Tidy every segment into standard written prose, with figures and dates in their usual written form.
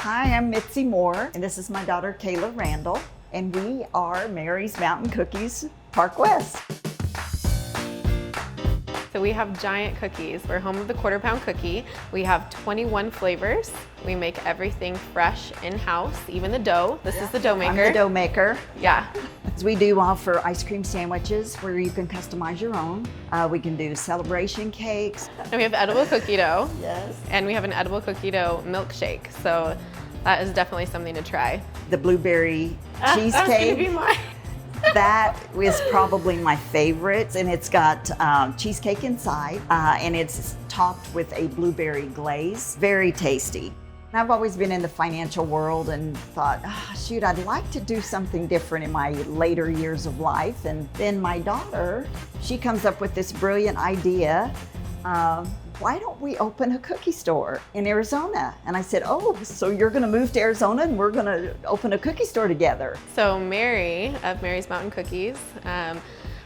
Hi, I'm Mitzi Moore, and this is my daughter Kayla Randall, and we are Mary's Mountain Cookies, Park West. So we have giant cookies. We're home of the quarter-pound cookie. We have 21 flavors. We make everything fresh in-house, even the dough. This is the dough maker. I'm the dough maker. Yeah. We do offer ice cream sandwiches where you can customize your own. We can do celebration cakes. And we have edible cookie dough. Yes. And we have an edible cookie dough milkshake. So that is definitely something to try. The blueberry cheesecake. That's gonna be mine. That is probably my favorite, and it's got cheesecake inside, and it's topped with a blueberry glaze. Very tasty. I've always been in the financial world and thought, shoot, I'd like to do something different in my later years of life. And then my daughter, she comes up with this brilliant idea. Why don't we open a cookie store in Arizona? And I said, oh, so you're gonna move to Arizona and we're gonna open a cookie store together. So Mary of Mary's Mountain Cookies, I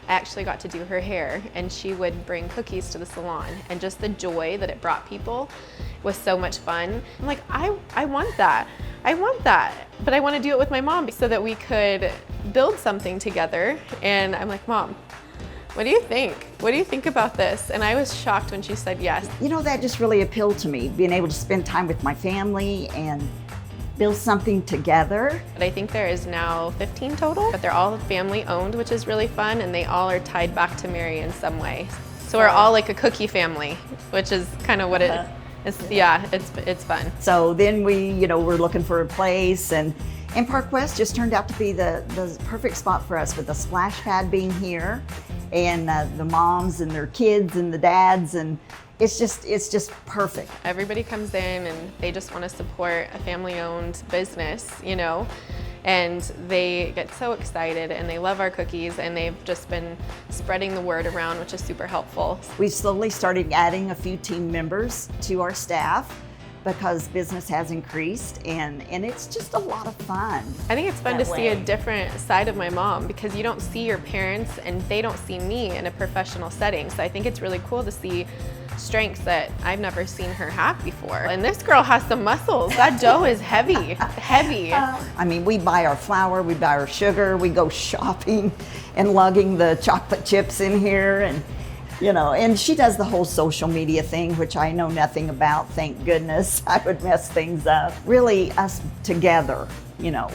actually got to do her hair, and she would bring cookies to the salon, and just the joy that it brought people was so much fun. I'm like, I want that. I want that, but I want to do it with my mom so that we could build something together. And I'm like, Mom, what do you think? What do you think about this? And I was shocked when she said yes. You know, that just really appealed to me, being able to spend time with my family and build something together. But I think there is now 15 total, but they're all family owned, which is really fun, and they all are tied back to Mary in some way. So we're all like a cookie family, which is kind of what it is. Yeah, it's fun. So then we're looking for a place, and Park West just turned out to be the perfect spot for us, with the splash pad being here, and the moms and their kids and the dads, and it's just perfect. Everybody comes in and they just want to support a family-owned business, and they get so excited and they love our cookies, and they've just been spreading the word around, which is super helpful. We've slowly started adding a few team members to our staff because business has increased, and it's just a lot of fun. I think it's fun to see a different side of my mom, because you don't see your parents and they don't see me in a professional setting. So I think it's really cool to see strengths that I've never seen her have before. And this girl has some muscles. That dough is heavy, heavy. I mean, we buy our flour, we buy our sugar, we go shopping and lugging the chocolate chips in here, and she does the whole social media thing, which I know nothing about, thank goodness. I would mess things up. Really, us together,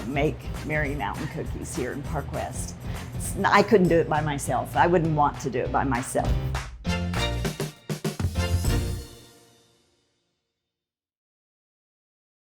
make Mary Mountain Cookies here in Park West. I couldn't do it by myself. I wouldn't want to do it by myself.